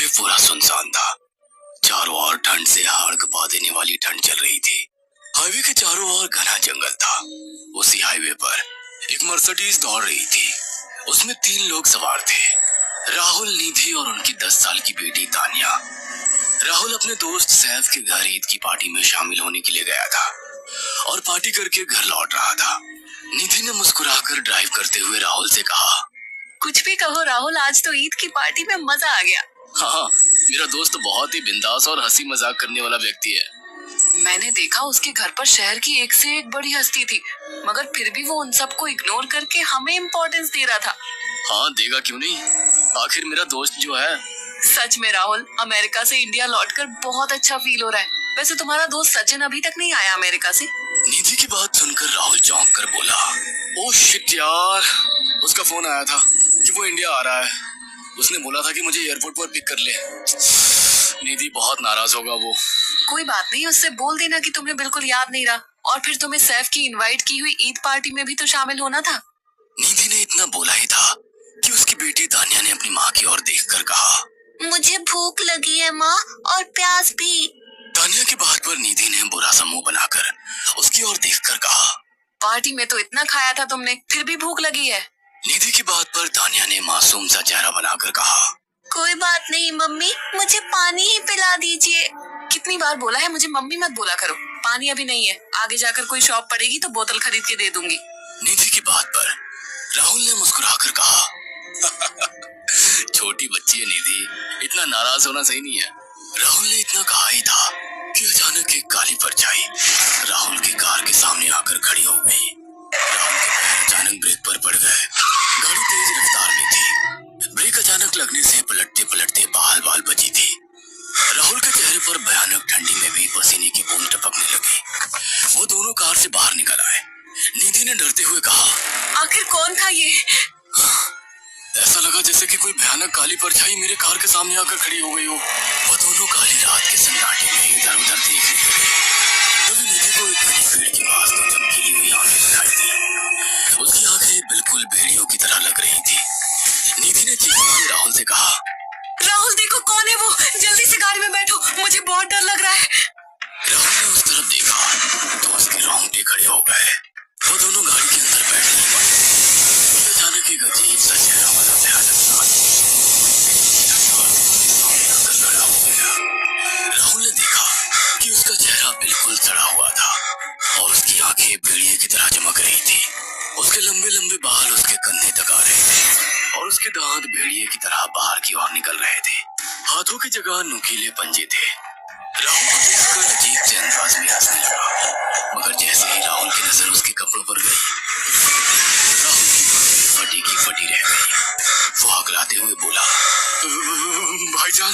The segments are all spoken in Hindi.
पूरा सुनसान था। चारों ओर ठंड से हाड़ कपा देने वाली ठंड चल रही थी। हाईवे के चारों ओर घना जंगल था। उसी हाईवे पर एक मर्सिडीज दौड़ रही थी। उसमें 3 लोग सवार थे, राहुल, निधि और उनकी 10 साल की बेटी तानिया। राहुल अपने दोस्त सैफ के घर ईद की पार्टी में शामिल होने के लिए गया था और पार्टी करके घर लौट रहा था। निधि ने मुस्कुराकर ड्राइव करते हुए राहुल से कहा, कुछ भी कहो राहुल, आज तो ईद की पार्टी में मजा आ गया। हाँ, मेरा दोस्त बहुत ही बिंदास और हंसी मजाक करने वाला व्यक्ति है। मैंने देखा उसके घर पर शहर की एक से एक बड़ी हस्ती थी, मगर फिर भी वो उन सबको इग्नोर करके हमें इम्पोर्टेंस दे रहा था। हाँ, देगा क्यों नहीं, आखिर मेरा दोस्त जो है। सच में राहुल, अमेरिका से इंडिया लौटकर बहुत अच्छा फील हो रहा है। वैसे तुम्हारा दोस्त सचिन अभी तक नहीं आया अमेरिका से? निधि की बात सुनकर राहुल चौंक कर बोला, ओह शिट यार, उसका फोन आया था कि वो इंडिया आ रहा है। उसने बोला था कि मुझे एयरपोर्ट पर पिक कर ले। निधि बहुत नाराज होगा वो। कोई बात नहीं, उससे बोल देना कि तुम्हें बिल्कुल याद नहीं रहा, और फिर तुम्हें सैफ की इनवाइट की हुई ईद पार्टी में भी तो शामिल होना था। निधि ने इतना बोला ही था कि उसकी बेटी तानिया ने अपनी माँ की ओर देखकर कहा, मुझे भूख लगी है माँ, और प्यास भी। तानिया की बात पर निधि ने बुरा सा मुंह बनाकर उसकी ओर देखकर कहा, पार्टी में तो इतना खाया था तुमने, फिर भी भूख लगी है। निधि की बात पर तानिया ने मासूम सा चेहरा बनाकर कहा, कोई बात नहीं मम्मी, मुझे पानी ही पिला दीजिए। कितनी बार बोला है मुझे मम्मी मत बोला करो। पानी अभी नहीं है, आगे जाकर कोई शॉप पड़ेगी तो बोतल खरीद के दे दूंगी। निधि की बात पर राहुल ने मुस्कुराकर कहा, छोटी बच्ची है निधि, इतना नाराज होना सही नहीं है। राहुल ने इतना कहा ही था कि अचानक एक काली परछाई राहुल की कार के सामने आकर खड़ी हो गई। राहुल के पैर अचानक ब्रेक पर पड़ गए। गाड़ी तेज रफ्तार में थी। ब्रेक अचानक लगने से पलटते पलटते बाल बाल बची थी। राहुल के चेहरे पर भयानक ठंडी में भी पसीने की बूंद टपकने लगी। वो दोनों कार से बाहर निकल आए। निधि ने डरते हुए कहा, आखिर कौन था ये? ऐसा लगा जैसे कि कोई भयानक काली परछाई मेरे कार के सामने आकर खड़ी हो गई हो। वो दोनों काली रात के सन्नाटे में इधर उधर देखने लगे। तभी निधि को एक बड़ी भीड़ की आवाज तो चमकीली हुई आंखें दिखाई दी। उसकी आंखें बिल्कुल भेड़ियों की तरह लग रही थी। निधि ने चीखते हुए राहुल से कहा, राहुल देखो कौन है वो, जल्दी से गाड़ी में बैठो, मुझे बहुत डर लग रहा है। राहुल ने उस तरफ देखा तो उसके रोंगटे खड़े हो गए। वो दोनों गाड़ी के अंदर बैठ नहीं पाए। अचानक एक अजीब सा चेहरा वाला भयानक राहुल ने देखा कि उसका चेहरा बिल्कुल सड़ा हुआ था और उसकी आंखें भेड़िए की तरह चमक रही थी। उसके लंबे लंबे बाल उसके कंधे तक आ रहे थे और उसके दांत भेड़िए की तरह बाहर की ओर निकल रहे थे। हाथों की जगह नुकीले पंजे थे। राहुल को देखकर अजीब से अंदाज में हंसने लगा, मगर जैसे ही राहुल की नजर उसके कपड़ों पर गई, राहुल की बातें फटी की फटी रह गई। वो हकलाते हुए बोला, भाईजान,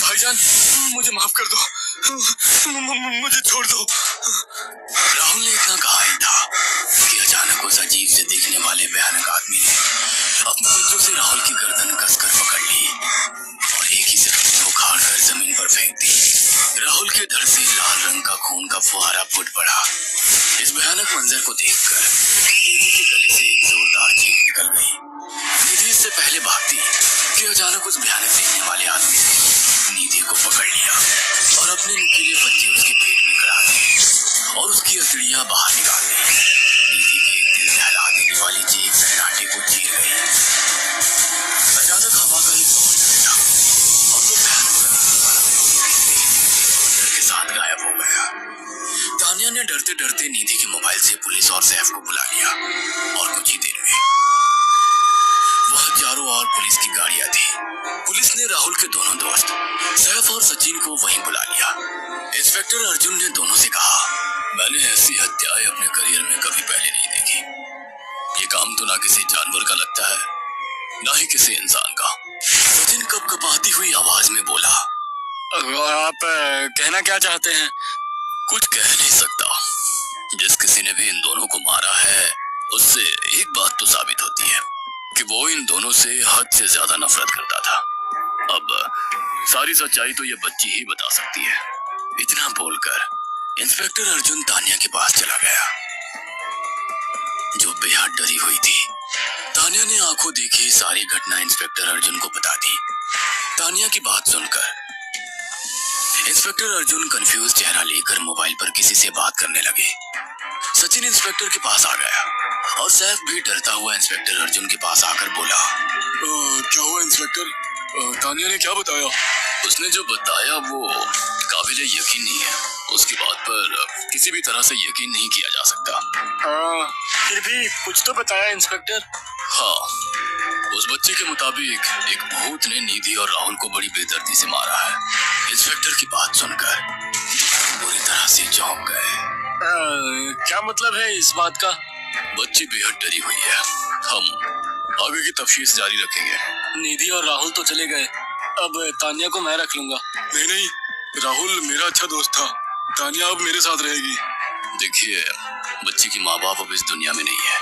भाईजान, मुझे माफ कर दो, मुझे छोड़ दो। राहुल ने इतना कहा ही था कि अचानक उस अजीब से दिखने वाले भयानक आदमी ने अपने पंजों से राहुल की गर्दन कसकर पकड़ ली और एक ही झटके में उखाड़ कर जमीन पर फेंक दी। राहुल के धड़ से लाल रंग का खून का फुहारा फूट पड़ा। इस भयानक मंजर को देखकर निधि के गले से एक जोरदार चीख निकल गई। निधि इससे पहले भागती कि अचानक उस भयानक दिखने वाले आदमी ने निधि को पकड़ लिया और अपने नुकीले पंजे उसके पेट में गड़ा दिए और उसकी हथेलियां बाहर निकाल दी। निधि की एक दिल दहला देने वाली चीख सन्नाटे को चीर गई। अचानक हवा का एक दौर चलेगा और वो भयानक लगने वाला के साथ गायब हो गया। तानिया ने डरते डरते निधि के मोबाइल से पुलिस और सैफ को बुला लिया और कुछ ही देर में वह चारों ओर पुलिस की गाड़ियां थी। पुलिस ने राहुल के दोनों दोस्त सैफ और सचिन को वहीं बुला लिया। इंस्पेक्टर अर्जुन ने दोनों से कहा, मैंने ऐसी हत्याएं अपने करियर में कभी पहले नहीं देखी। ये काम तो ना किसी जानवर का लगता है, ना ही किसी इंसान का। सचिन कपकपाती हुई आवाज में बोला, आप कहना क्या चाहते हैं? कुछ कह नहीं सकता। जिस किसी ने भी इन दोनों को मारा है, उससे एक बात तो साबित होती है कि वो इन दोनों से हद से ज्यादा नफरत करता था। अब सारी सच्चाई तो ये बच्ची ही बता सकती है। इतना बोलकर इंस्पेक्टर अर्जुन तानिया के पास चला गया, जो बेहद डरी हुई थी। तानिया ने आंखों देखी सारी घटना इंस्पेक्टर अर्जुन को बता दी। तानिया की बात सुनकर इंस्पेक्टर अर्जुन कंफ्यूज चेहरा लेकर मोबाइल पर किसी से बात करने लगे। सचिन इंस्पेक्टर के पास आ गया और सैफ भी डरता हुआ इंस्पेक्टर अर्जुन के पास आकर बोला, क्या हुआ इंस्पेक्टर? तानिया ने क्या बताया? उसने जो बताया वो काबिले यकीन नहीं है। उसकी बात पर किसी भी तरह से यकीन नहीं किया जा सकता। फिर भी कुछ तो बताया इंस्पेक्टर। हाँ, उस बच्चे के मुताबिक एक भूत ने निधि और राहुल को बड़ी बेदर्दी से मारा है। इंस्पेक्टर की बात सुनकर बुरी तरह से चौंक गए। क्या मतलब है इस बात का? बच्ची बेहद डरी हुई है। हम आगे की तफ्तीश जारी रखेंगे। निधि और राहुल तो चले गए, अब तानिया को मैं रख लूंगा। नहीं, राहुल मेरा अच्छा दोस्त था। तानिया अब मेरे साथ रहेगी। देखिए, बच्ची की माँ बाप अब इस दुनिया में नहीं है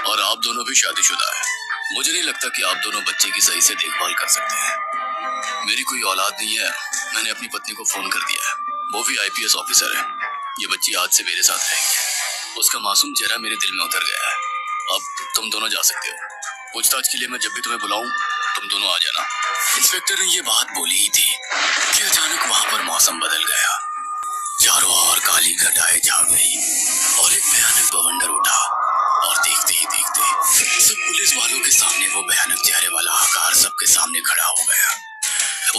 और आप दोनों भी शादीशुदा है। मुझे नहीं लगता कि आप दोनों बच्चे की सही से देखभाल कर सकते हैं। मेरी कोई औलाद नहीं है। मैंने अपनी पत्नी को फोन कर दिया है, वो भी IPS ऑफिसर है। ये बच्ची आज से मेरे साथ रहेगी। उसका मासूम चेहरा मेरे दिल में उतर गया है। अब तुम दोनों जा सकते हो। पूछताछ के लिए मैं जब भी तुम्हें बुलाऊं तुम दोनों आ जाना। इंस्पेक्टर ने ये बात बोली ही थी कि अचानक वहां पर मौसम बदल गया। चारों ओर काली घटाएं छा गई और एक भयानक बवंडर उठा और देखते ही देखते सब पुलिस वालों के सामने वो भयानक चेहरे वाला आकार सबके सामने खड़ा हो गया।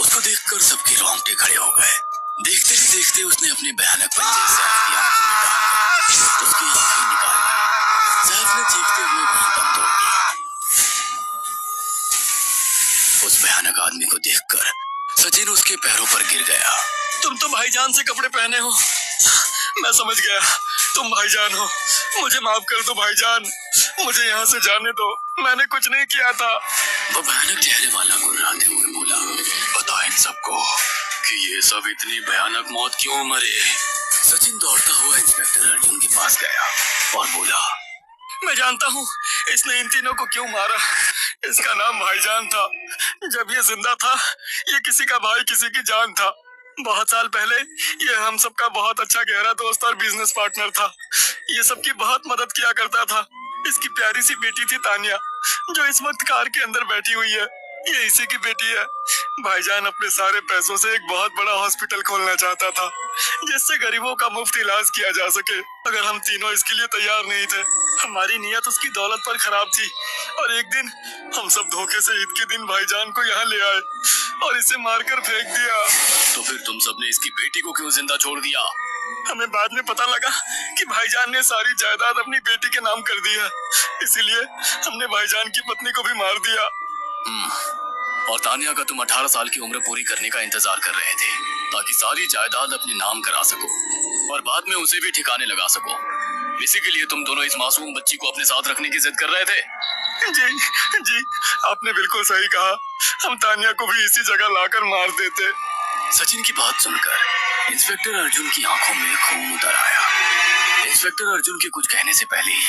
उसको देखकर सबके रोंगटे खड़े हो गए। देखते ही देखते उसने अपने भयानक पंजे सैफ की आंखों में डालकर उसकी आंखें निकाल ली। सैफ ने चीखते हुए वहीं दम तोड़ दिया। उस भयानक आदमी को देखकर सचिन उसके पैरों पर गिर गया। तुम तो भाईजान से कपड़े पहने हो। मैं समझ गया, तुम भाईजान हो। मुझे माफ कर दो भाईजान, मुझे यहाँ से जाने दो। मैंने कुछ नहीं किया था। वो भयानक चेहरे वाला गुर्राते हुए बोला, बता इन सबको कि ये सब इतनी भयानक मौत क्यों मरे। सचिन दौड़ता हुआ इंस्पेक्टर अर्जुन के पास गया और बोला, मैं जानता हूँ इसने इन तीनों को क्यों मारा। इसका नाम भाईजान था। जब ये जिंदा था ये किसी का भाई किसी की जान था। बहुत साल पहले ये हम सबका बहुत अच्छा गहरा दोस्त और बिजनेस पार्टनर था। ये सबकी बहुत मदद किया करता था। इसकी प्यारी सी बेटी थी तानिया, जो इस वक्त कार के अंदर बैठी हुई है। ये इसी की बेटी है। भाईजान अपने सारे पैसों से एक बहुत बड़ा हॉस्पिटल खोलना चाहता था जिससे गरीबों का मुफ्त इलाज किया जा सके, मगर हम तीनों इसके लिए तैयार नहीं थे। हमारी नीयत उसकी दौलत पर खराब थी और एक दिन हम सब धोखे से ईद के दिन भाईजान को यहाँ ले आए और इसे मारकर फेंक दिया। तो फिर तुम सबने इसकी बेटी को क्यों जिंदा छोड़ दिया? हमें बाद में पता लगा कि भाईजान ने सारी जायदाद अपनी बेटी के नाम कर दी है, इसीलिए हमने भाईजान की पत्नी को भी मार दिया। और तानिया का तुम 18 साल की उम्र पूरी करने का इंतजार कर रहे थे ताकि सारी जायदाद अपने नाम करा सको और बाद में उसे भी ठिकाने लगा सको। इसी के लिए तुम दोनों इस मासूम बच्ची को अपने साथ रखने की जिद कर रहे थे। जी, आपने बिल्कुल सही कहा। हम तानिया को भी इसी जगह लाकर मार देते। सचिन की बात सुनकर इंस्पेक्टर अर्जुन की आंखों में खून उतर आया। इंस्पेक्टर अर्जुन के कुछ कहने से पहले ही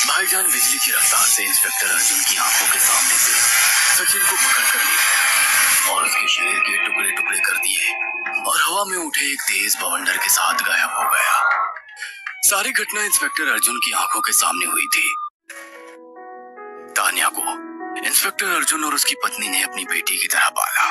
भाईजान बिजली की रफ्तार से इंस्पेक्टर अर्जुन की आंखों के सामने से सचिन को पकड़कर ले गया और उसके शरीर के टुकड़े टुकड़े कर दिए और हवा में उठे एक तेज बवंडर के साथ गायब हो गया। सारी घटना इंस्पेक्टर अर्जुन की आंखों के सामने हुई थी। तानिया को इंस्पेक्टर अर्जुन और उसकी पत्नी ने अपनी बेटी की तरह पाला।